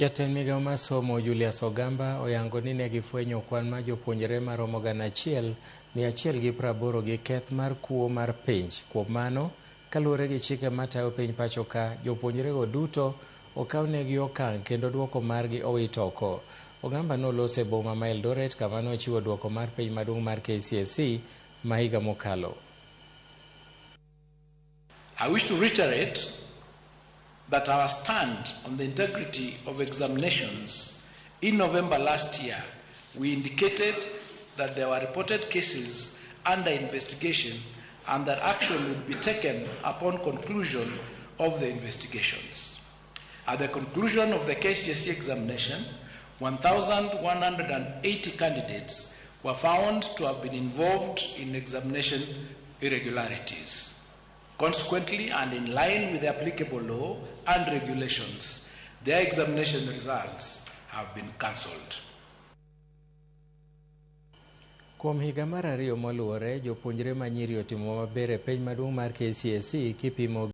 Jatend migao mar somo Julius Ogamba oyango ni ne gifwenyo kwan mar jopuonjre maromo 1,180 gi keth mar kuo mar penj. Kuom mano, kaluwore gi chike matayo piny pacho ka, jopuonjrego duto okawnegi okang' kendo duoko margi owit oko. Ogamba noloso e boma ma Eldoret kama nochiwo duoko mar penj maduong' mar KCSE ma higa mokalo. I wish to reiterate that our stand on the integrity of examinations. In November last year, we indicated that there were reported cases under investigation and that action would be taken upon conclusion of the investigations. At the conclusion of the KCSE examination, 1,180 candidates were found to have been involved in examination irregularities. Consequently, and in line with the applicable law and regulations, their examination results have been cancelled. Kuom higa mar 2 moluwore, jopuonjre manyiri otimo maber e penj maduong' mar KCSE kipimo